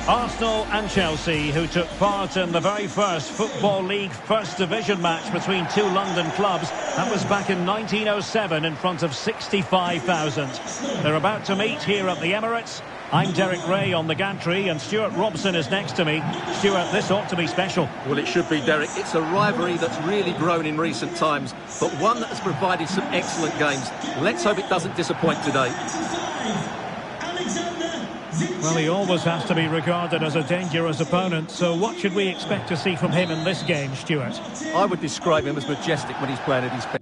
Arsenal and Chelsea, who took part in the very first Football League First Division match between two London clubs. That was back in 1907 in front of 65,000. They're about to meet here at the Emirates. I'm Derek Ray on the gantry, and Stuart Robson is next to me. Stuart, this ought to be special. Well, it should be, Derek. It's a rivalry that's really grown in recent times, but one that has provided some excellent games. Let's hope it doesn't disappoint today. Well, he always has to be regarded as a dangerous opponent, so what should we expect to see from him in this game, Stuart? I would describe him as majestic when he's playing at his best.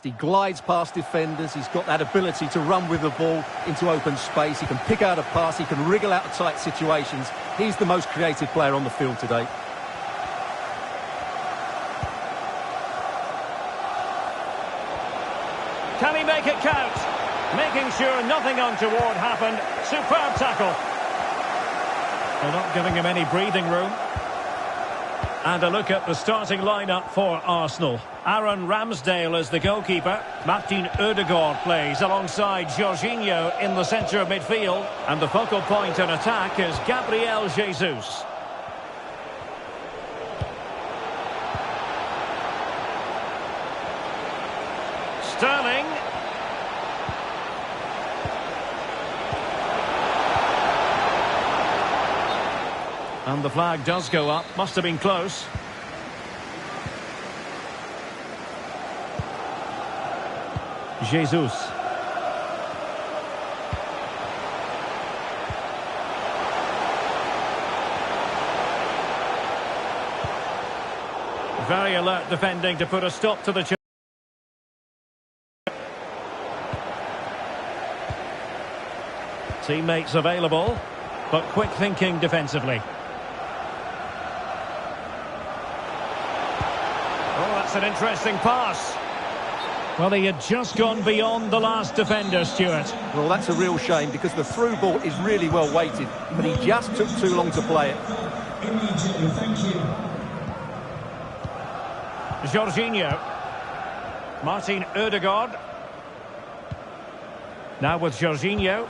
He glides past defenders, he's got that ability to run with the ball into open space, he can pick out a pass, he can wriggle out of tight situations. He's the most creative player on the field today. Can he make it count? Making sure nothing untoward happened. Superb tackle. They're not giving him any breathing room. And a look at the starting lineup for Arsenal. Aaron Ramsdale is the goalkeeper. Martin Ødegaard plays alongside Jorginho in the centre of midfield. And the focal point in attack is Gabriel Jesus. Sterling. And the flag does go up. Must have been close. Jesus. Very alert defending to put a stop to the chance. Teammates available, but quick thinking defensively. That's an interesting pass. Well, he had just gone beyond the last defender, Stuart. Well, that's a real shame because the through ball is really well weighted, but he just took too long to play it. Thank you. Jorginho. Martin Ødegaard. Now with Jorginho.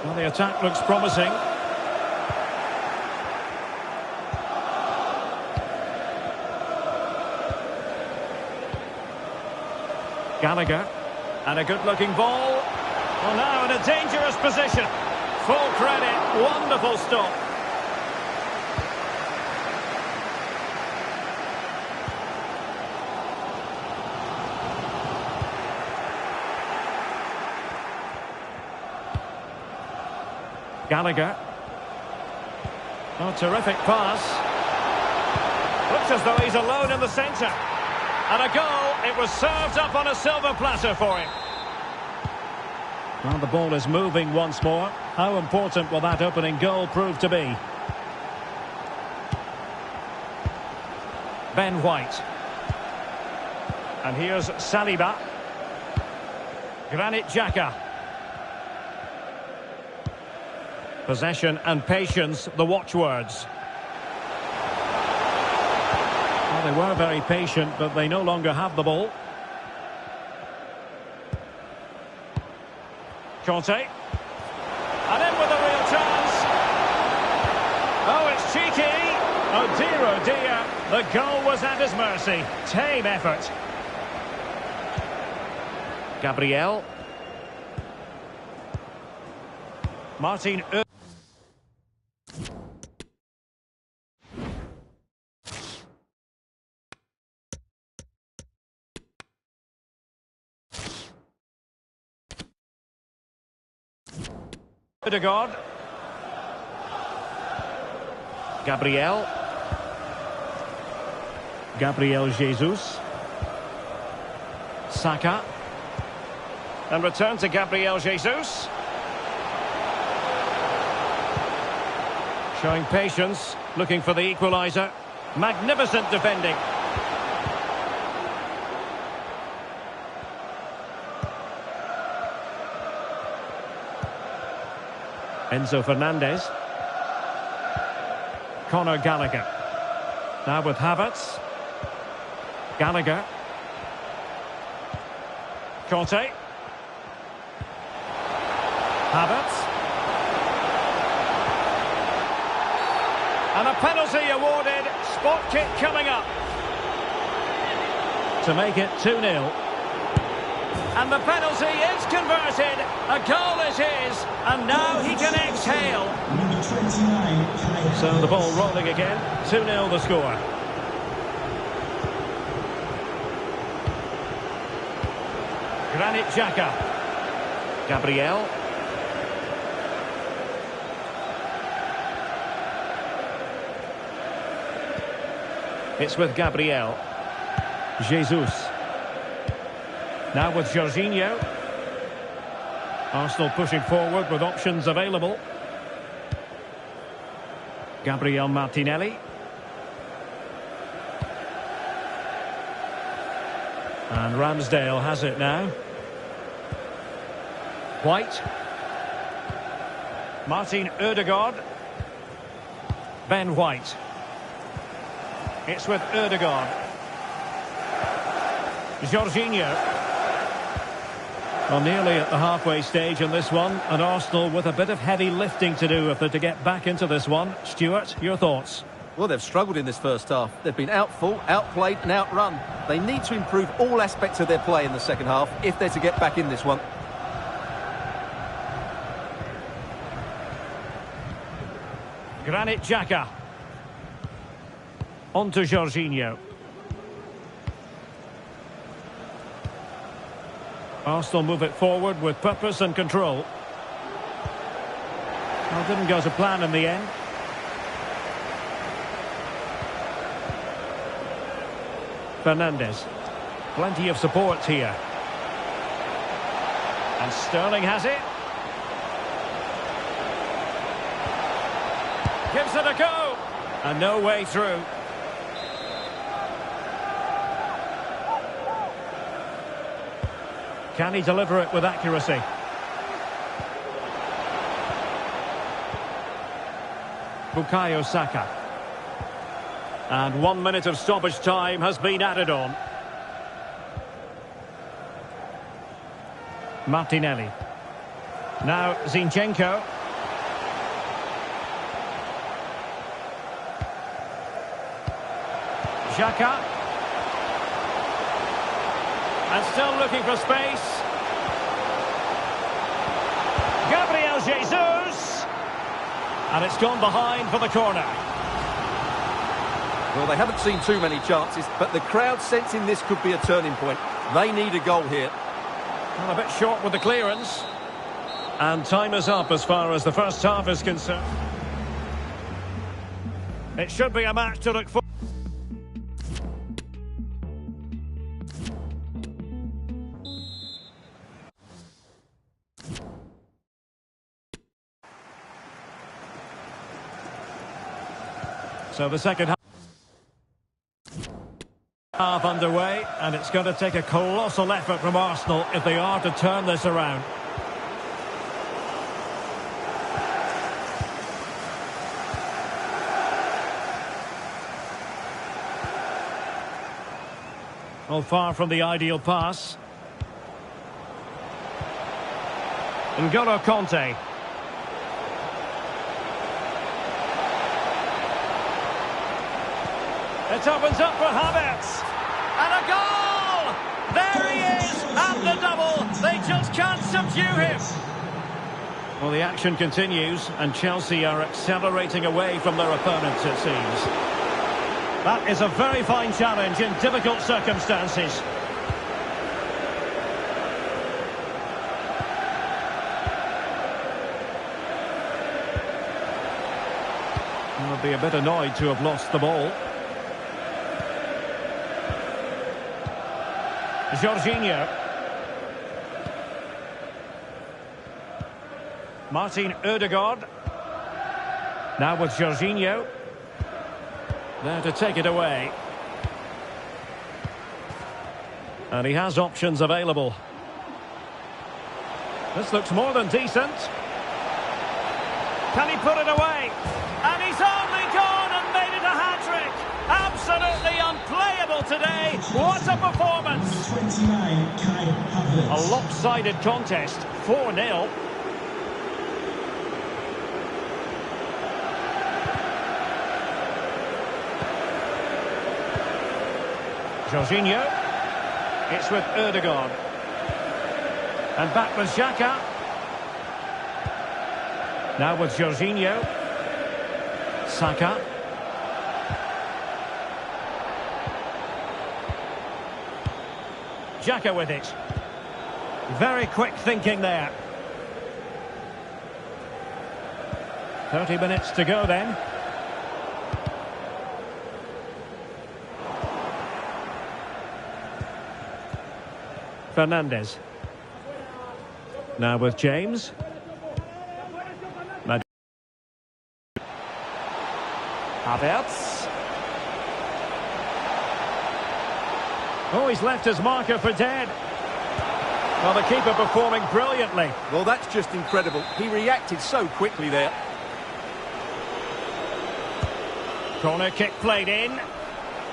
Well, the attack looks promising. Gallagher, and a good-looking ball. Well, now in a dangerous position. Full credit, wonderful stop. Gallagher. Oh, terrific pass. Looks as though he's alone in the centre. And a goal. It was served up on a silver platter for him. Well, the ball is moving once more. How important will that opening goal prove to be? Ben White. And here's Saliba. Granit Xhaka. Possession and patience, the watchwords. Well, they were very patient, but they no longer have the ball. Conte. And in with a real chance. Oh, it's cheeky. Oh dear. The goal was at his mercy. Tame effort. Gabriel. Martin Ødegaard. Gabriel Jesus. Saka. And return to Gabriel Jesus. Showing patience, looking for the equaliser. Magnificent defending. Enzo Fernandez. Conor Gallagher. Now with Havertz. Gallagher. Conte. Havertz. And a penalty awarded. Spot kick coming up. To make it 2-0. And the penalty is converted. A goal is his. And now he can exhale. Number 29. So the ball rolling again. 2-0 the score. Granit Xhaka. Gabriel. It's with Gabriel. Jesus. Now with Jorginho. Arsenal pushing forward with options available. Gabriel Martinelli. And Ramsdale has it now. White. Martin Ødegaard. Ben White. It's with Ødegaard. Jorginho. Well, nearly at the halfway stage in this one, and Arsenal with a bit of heavy lifting to do if they're to get back into this one. Stuart, your thoughts? Well, they've struggled in this first half. They've been outfought, outplayed and outrun. They need to improve all aspects of their play in the second half if they're to get back in this one. Granit Xhaka. On to Jorginho. Arsenal move it forward with purpose and control. Well, didn't go to plan in the end. Fernandez. Plenty of support here. And Sterling has it. Gives it a go. And no way through. Can he deliver it with accuracy? Bukayo Saka. And 1 minute of stoppage time has been added on. Martinelli. Now Zinchenko. Xhaka. And still looking for space. Gabriel Jesus. And it's gone behind for the corner. Well, they haven't seen too many chances, but the crowd sensing this could be a turning point. They need a goal here. Well, a bit short with the clearance. And time is up as far as the first half is concerned. It should be a match to look forward. So the second half underway, and it's going to take a colossal effort from Arsenal if they are to turn this around. Well, far from the ideal pass. N'Golo Conte. It opens up for Havertz. And a goal! There he is at the double. They just can't subdue him. Well, the action continues, and Chelsea are accelerating away from their opponents, it seems. That is a very fine challenge in difficult circumstances. They'll be a bit annoyed to have lost the ball. Jorginho. Martin Ødegaard. Now with Jorginho. There to take it away. And he has options available. This looks more than decent. Can he put it away? And he's only gone and made it a hat-trick. Absolutely unplayable today. What a performance. 29, Kai Havertz. A lopsided contest, 4-0. Jorginho. It's with Ødegaard. And back with Xhaka. Now with Jorginho. Saka. Xhaka with it. Very quick thinking there. 30 minutes to go then. Fernandes. Now with James. Havertz. Oh, he's left his marker for dead. Well, the keeper performing brilliantly. Well, that's just incredible. He reacted so quickly there. Corner kick played in.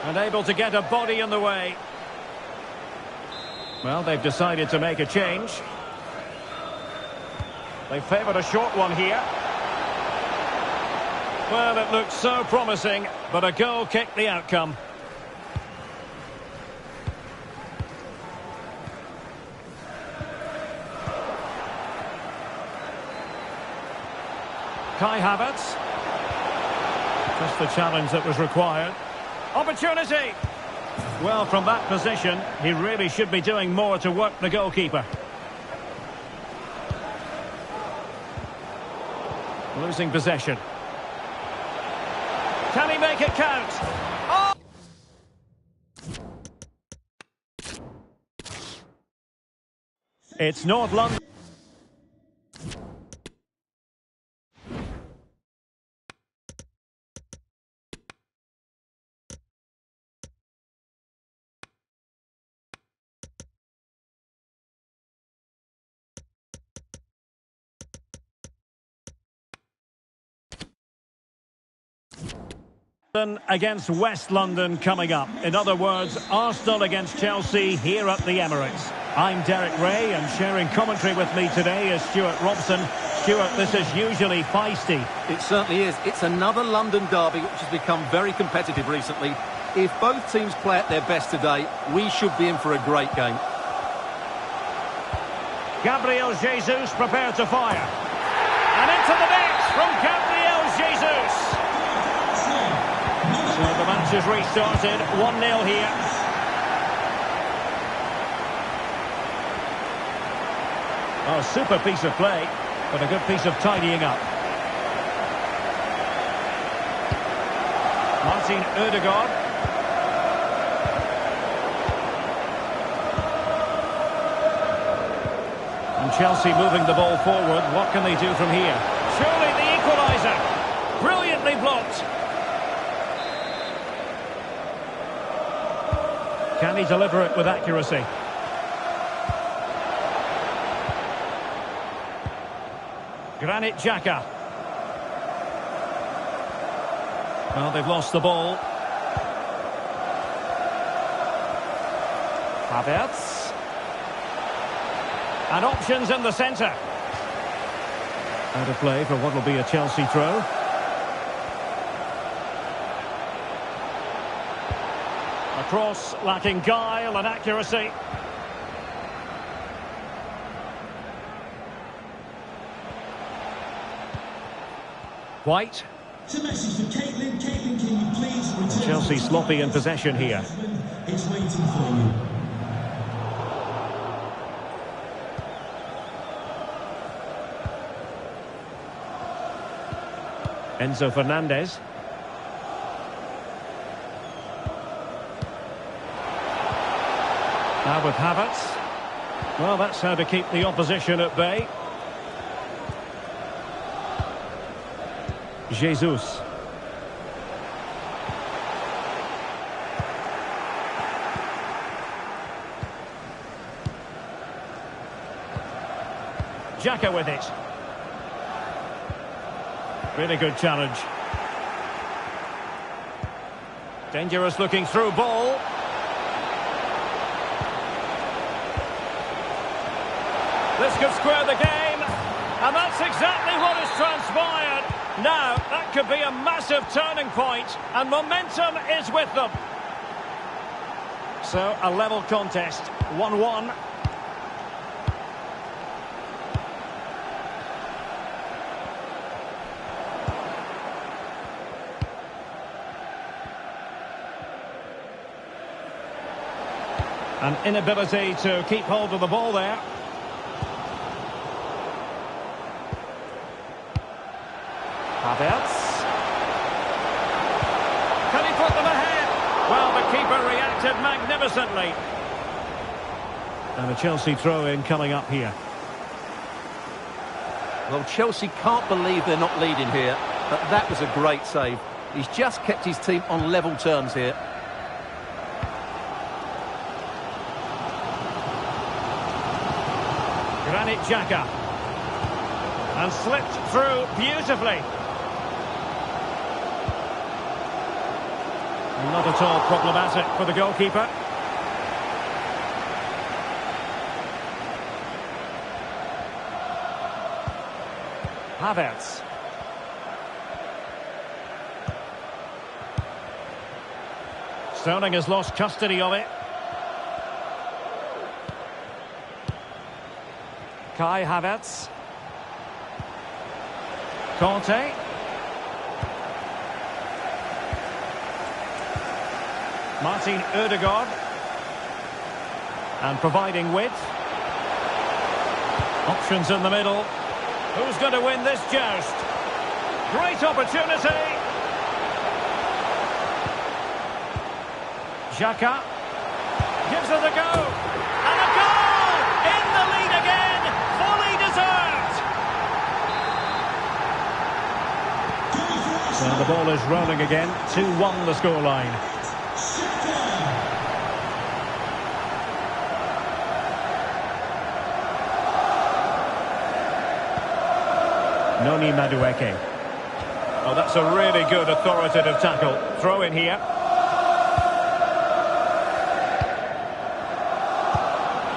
And able to get a body in the way. Well, they've decided to make a change. They favoured a short one here. Well, it looked so promising, but a goal kicked the outcome. Kai Havertz. Just the challenge that was required. Opportunity! Well, from that position, he really should be doing more to work the goalkeeper. Losing possession. Can he make it count? Oh! It's North London. Against West London coming up. In other words, Arsenal against Chelsea here at the Emirates. I'm Derek Ray, and sharing commentary with me today is Stuart Robson. Stuart, this is usually feisty. It certainly is. It's another London derby which has become very competitive recently. If both teams play at their best today, we should be in for a great game. Gabriel Jesus prepared to fire. And into the net from Gabriel Jesus. So the match has restarted, 1-0 here. Oh, super piece of play, but a good piece of tidying up. Martin Ødegaard. And Chelsea moving the ball forward. What can they do from here? Surely the equaliser. Brilliantly blocked. Can he deliver it with accuracy? Granit Xhaka. Well, they've lost the ball. Havertz. And options in the centre. Out of play for what will be a Chelsea throw. A cross lacking guile and accuracy. White. It's a message for Caitlin. Caitlin, can you please return? Chelsea sloppy in possession here. It's waiting for you. Enzo Fernandez. Now with Havertz. Well, that's how to keep the opposition at bay. Jesus. Xhaka with it. Really good challenge. Dangerous looking through ball. This could square the game. And that's exactly what has transpired. Now, that could be a massive turning point, and momentum is with them. So, a level contest, 1-1. An inability to keep hold of the ball there. Havertz. Can he put them ahead? Well, the keeper reacted magnificently. And a Chelsea throw-in coming up here. Well, Chelsea can't believe they're not leading here, but that was a great save. He's just kept his team on level terms here. Granit Xhaka. And slipped through beautifully. Not at all problematic for the goalkeeper. Havertz. Sterling has lost custody of it. Kai Havertz. Conte. Martin Ødegaard. And providing width. Options in the middle. Who's going to win this joust? Great opportunity. Xhaka. Gives it a go. And a goal! In the lead again. Fully deserved. So the ball is rolling again. 2-1 the scoreline. Noni Madueke. Oh, that's a really good authoritative tackle. Throw in here.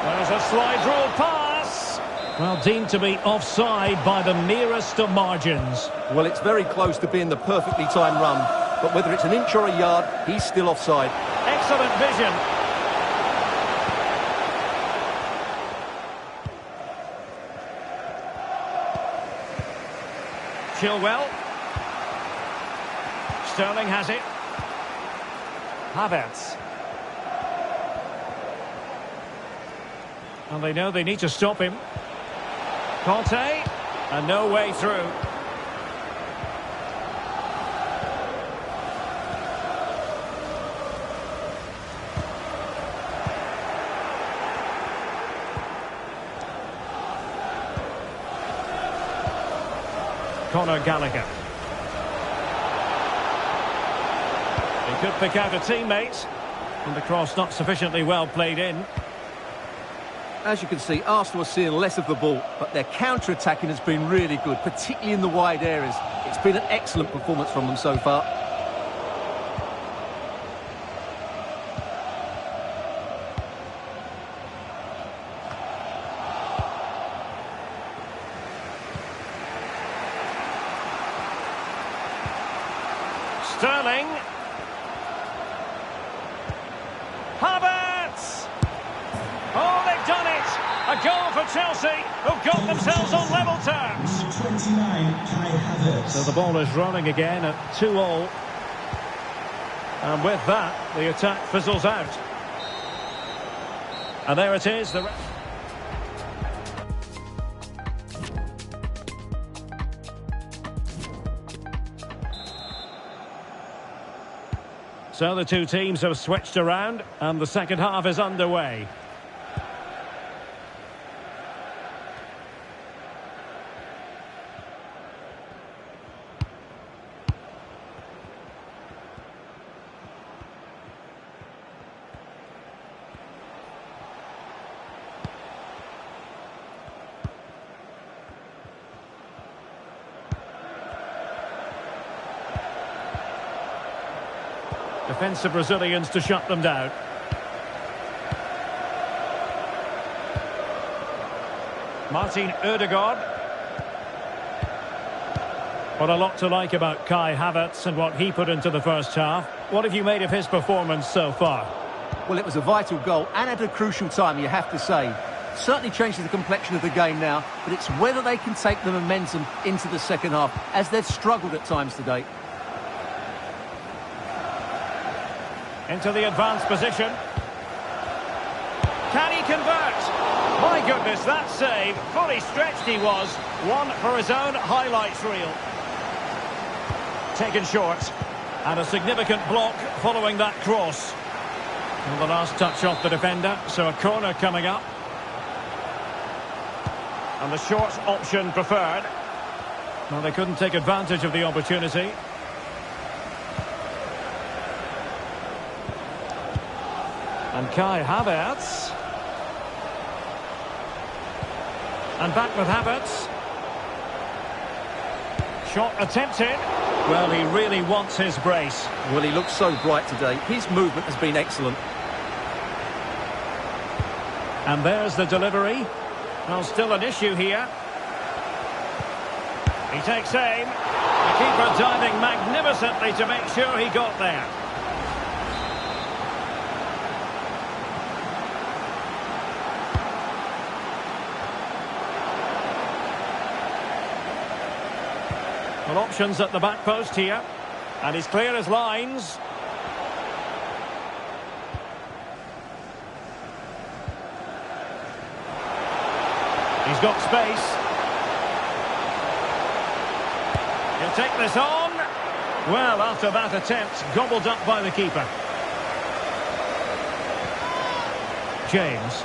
There's a slide rule pass. Well, deemed to be offside by the merest of margins. Well, it's very close to being the perfectly timed run, but whether it's an inch or a yard, he's still offside. Excellent vision. Chilwell. Sterling has it. Havertz. And they know they need to stop him. Conte. And no way through. Conor Gallagher. He could pick out a teammate. And the cross not sufficiently well played in. As you can see, Arsenal are seeing less of the ball, but their counter-attacking has been really good, particularly in the wide areas. It's been an excellent performance from them so far. Sterling. Havertz! Oh, they've done it! A goal for Chelsea, who've got themselves on level terms. Number 29, Kai Havertz. So the ball is rolling again at 2-2. And with that, the attack fizzles out. And there it is. So the two teams have switched around, and the second half is underway. Defensive Brazilians to shut them down. Martin Ødegaard. What a lot to like about Kai Havertz and what he put into the first half. What have you made of his performance so far? Well, it was a vital goal and at a crucial time, you have to say. Certainly changes the complexion of the game now, but it's whether they can take the momentum into the second half, as they've struggled at times today. Into the advanced position. Can he convert? My goodness, that save. Fully stretched he was. One for his own highlights reel. Taken short. And a significant block following that cross. Well, the last touch off the defender, so a corner coming up. And the short option preferred. Well, they couldn't take advantage of the opportunity. And Kai Havertz. And back with Havertz. Shot attempted. Well, he really wants his brace. Well, he looks so bright today. His movement has been excellent. And there's the delivery. Well, still an issue here. He takes aim. The keeper diving magnificently to make sure he got there. Well, options at the back post here. And he's clear as lines. He's got space. He'll take this on. Well, after that attempt, gobbled up by the keeper. James.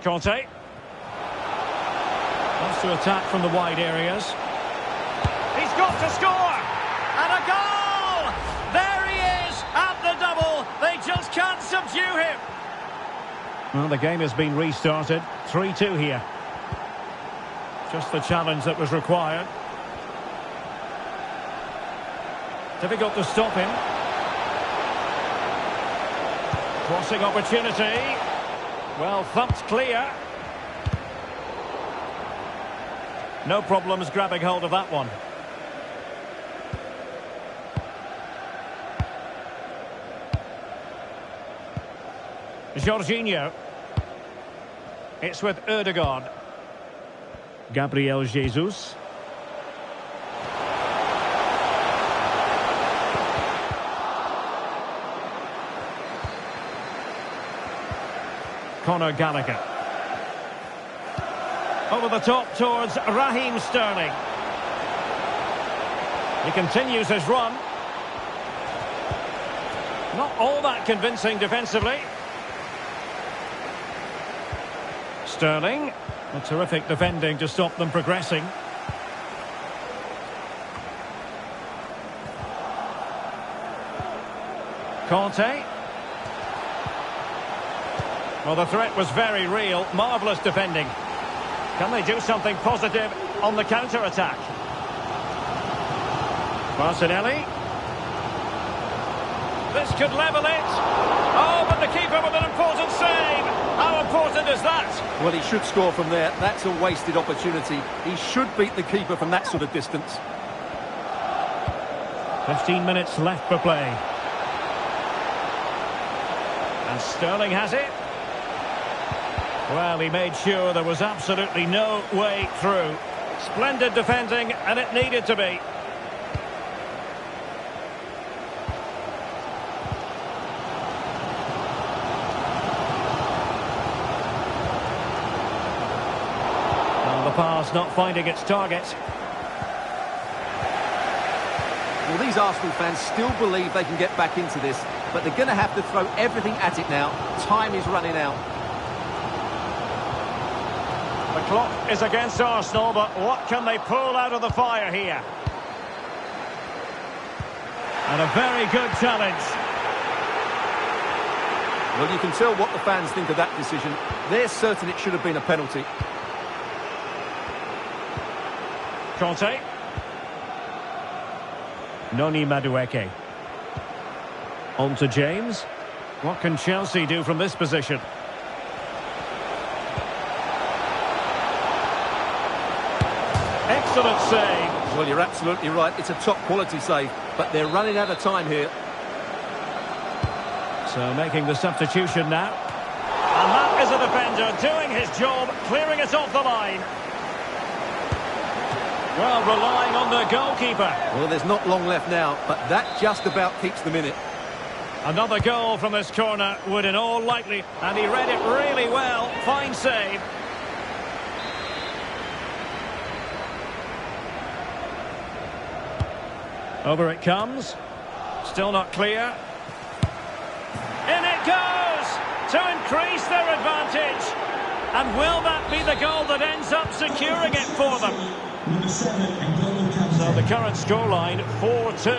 Conte. Wants to attack from the wide areas. He's got to score! And a goal! There he is at the double. They just can't subdue him. Well, the game has been restarted. 3-2 here. Just the challenge that was required. Difficult to stop him. Crossing opportunity. Well, thumped clear. No problems grabbing hold of that one. Jorginho. It's with Ødegaard. Gabriel Jesus. Conor Gallagher. Over the top towards Raheem Sterling. He continues his run. Not all that convincing defensively. Sterling. A terrific defending to stop them progressing. Conte. Well, the threat was very real. Marvellous defending. Can they do something positive on the counter-attack? Martinelli. This could level it. Oh, but the keeper with an important save. How important is that? Well, he should score from there. That's a wasted opportunity. He should beat the keeper from that sort of distance. 15 minutes left for play. And Sterling has it. Well, he made sure there was absolutely no way through. Splendid defending, and it needed to be. And the pass not finding its target. Well, these Arsenal fans still believe they can get back into this, but they're going to have to throw everything at it now. Time is running out. The clock is against Arsenal, but what can they pull out of the fire here? And a very good challenge. Well, you can tell what the fans think of that decision. They're certain it should have been a penalty. Conte. Noni Madueke. On to James. What can Chelsea do from this position? Excellent save. Well, you're absolutely right. It's a top quality save, but they're running out of time here. So making the substitution now. And that is a defender doing his job, clearing it off the line. Well, relying on the goalkeeper. Well, there's not long left now, but that just about keeps them in it. Another goal from this corner would in all likely, and he read it really well. Fine save. Over it comes. Still not clear. In it goes to increase their advantage. And will that be the goal that ends up securing it for them? Number 7 and goal captain. So the current scoreline 4-2.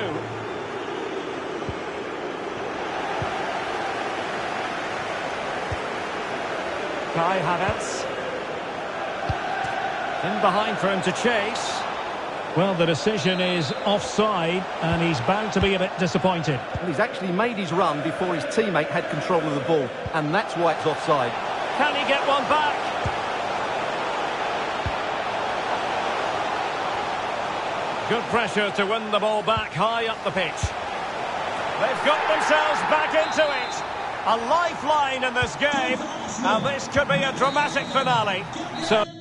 Kai Havertz. In behind for him to chase. Well, the decision is offside, and he's bound to be a bit disappointed. Well, he's actually made his run before his teammate had control of the ball, and that's why it's offside. Can he get one back? Good pressure to win the ball back high up the pitch. They've got themselves back into it. A lifeline in this game, and this could be a dramatic finale. So.